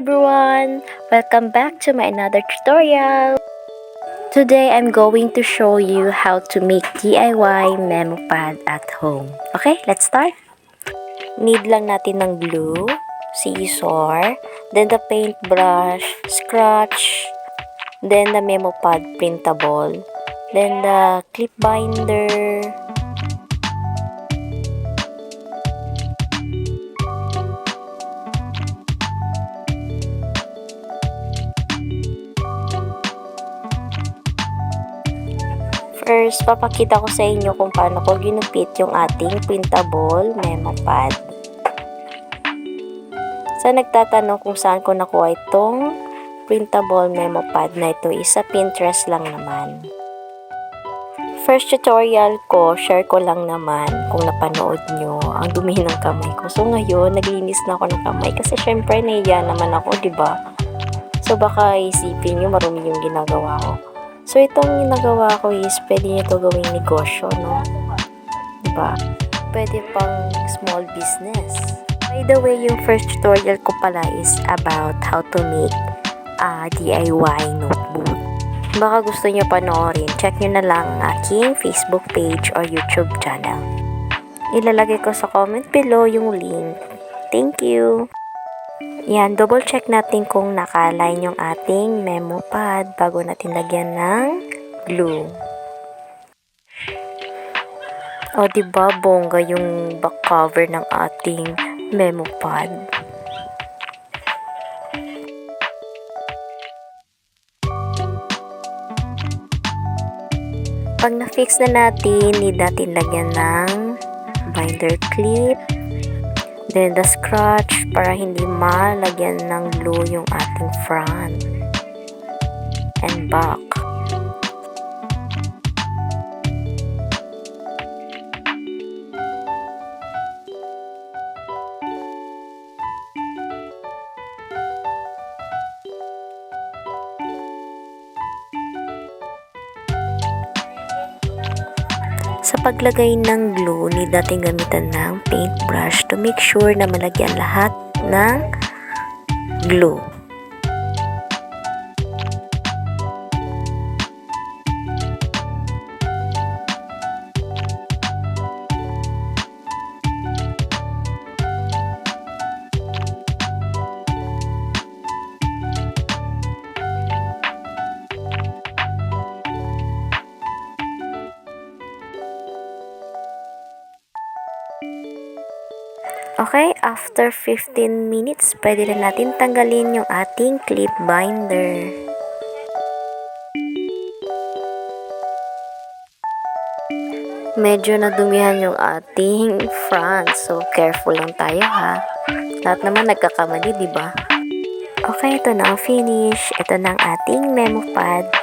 everyone! Welcome back to my another tutorial! Today, I'm going to show you how to make DIY memo pad at home. Okay, let's start! Need lang natin ng glue, scissor, then the paintbrush, scratch, then the memo pad printable, then the clip binder, First, papakita ko sa inyo kung paano ko ginupit yung ating printable memo pad. Sa nagtatanong kung saan ko nakuha itong printable memo pad na ito, isa Pinterest lang naman. First tutorial ko, share ko lang naman kung napanood nyo, ang dumi ng kamay ko. So ngayon, naglinis na ako ng kamay kasi syempre nahiya naman ako, diba? So baka isipin nyo marumi yung ginagawa ko. So, itong ginagawa ko is pwede nyo ito gawing negosyo, no? Diba? Pwede pang small business. By the way, yung first tutorial ko pala is about how to make a DIY notebook. Baka gusto nyo panoorin, check nyo na lang ang aking Facebook page or YouTube channel. Ilalagay ko sa comment below yung link. Thank you! Yan, double check natin kung naka-align yung ating memo pad bago natin lagyan ng glue. O, diba, bongga yung back cover ng ating memo pad. Pag na-fix na natin, need natin lagyan ng binder clip. Then the scratch para hindi malagyan ng glue yung ating front and back. Sa paglagay ng glue, need natin gamitan ng paintbrush to make sure na malagyan lahat ng glue. Okay, after 15 minutes, pwede na natin tanggalin yung ating clip binder. Medyo nadumihan yung ating front, so careful lang tayo ha. Lahat naman nagkakamali, diba? Okay, ito na ang finish. Ito na ang ating memo pad.